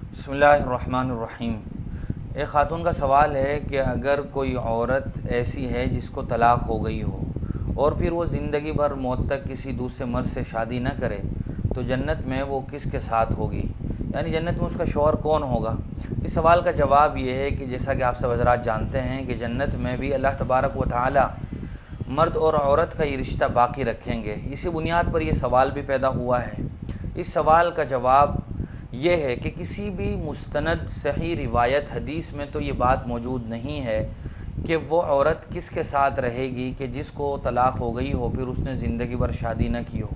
बिस्मिल्लाहिर्रहमानिर्रहीम। एक ख़ातून का सवाल है कि अगर कोई औरत ऐसी है जिसको तलाक़ हो गई हो और फिर वो ज़िंदगी भर मौत तक किसी दूसरे मर्द से शादी न करे तो जन्नत में वो किसके साथ होगी, यानी जन्नत में उसका शौहर कौन होगा। इस सवाल का जवाब ये है कि जैसा कि आप सब हज़रात जानते हैं कि जन्नत में भी अल्लाह तबारक व तआला मर्द और औरत का ये रिश्ता बाकी रखेंगे। इसी बुनियाद पर यह सवाल भी पैदा हुआ है। इस सवाल का जवाब ये है कि किसी भी मुस्तनद सही रिवायत हदीस में तो ये बात मौजूद नहीं है कि वो औरत किसके साथ रहेगी कि जिसको तलाक़ हो गई हो फिर उसने ज़िंदगी भर शादी न की हो।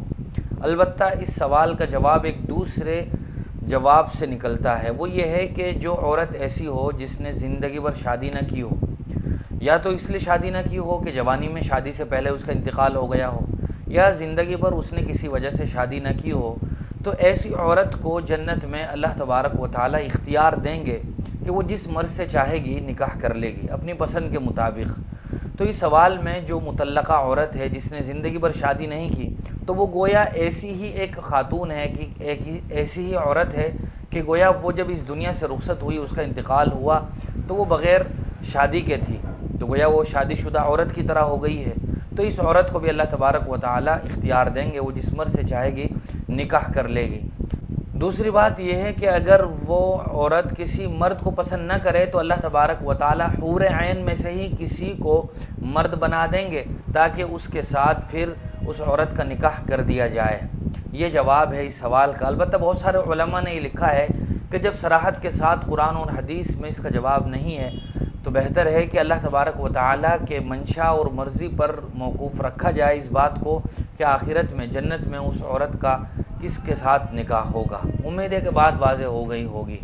अलबत्ता इस सवाल का जवाब एक दूसरे जवाब से निकलता है, वो ये है कि जो औरत ऐसी हो जिसने ज़िंदगी भर शादी न की हो, या तो इसलिए शादी न की हो कि जवानी में शादी से पहले उसका इंतकाल हो गया हो, या ज़िंदगी भर उसने किसी वजह से शादी न की हो, तो ऐसी औरत को जन्नत में अल्लाह तबारक व तआला इख्तियार देंगे कि वो जिस मर्द से चाहेगी निकाह कर लेगी अपनी पसंद के मुताबिक। तो इस सवाल में जो मुतल्लका औरत है जिसने ज़िंदगी भर शादी नहीं की, तो वो गोया ऐसी ही एक ख़ातून है कि ऐसी ही औरत है कि गोया वो जब इस दुनिया से रुखसत हुई, उसका इंतकाल हुआ तो वो बग़ैर शादी के थी, तो गोया वो शादीशुदा औरत की तरह हो गई है। तो इस औरत को भी अल्लाह तबारक व तआला इख्तियार देंगे, वो जिस मर्द से चाहेगी निकाह कर लेगी। दूसरी बात यह है कि अगर वो औरत किसी मर्द को पसंद न करे तो अल्लाह तबारक व तआला हूर ऐन में से ही किसी को मर्द बना देंगे ताकि उसके साथ फिर उस औरत का निकाह कर दिया जाए। ये जवाब है इस सवाल का। अलबत्ता बहुत सारे उलमा ने ये लिखा है कि जब सराहत के साथ कुरान और हदीस में इसका जवाब नहीं है तो बेहतर है कि अल्लाह तबारक व तआला के मंशा और मर्ज़ी पर मौकूफ़ रखा जाए इस बात को कि आखिरत में जन्नत में उस औरत का किसके साथ निकाह होगा। उम्मीद है कि बात वाज़ेह हो गई होगी।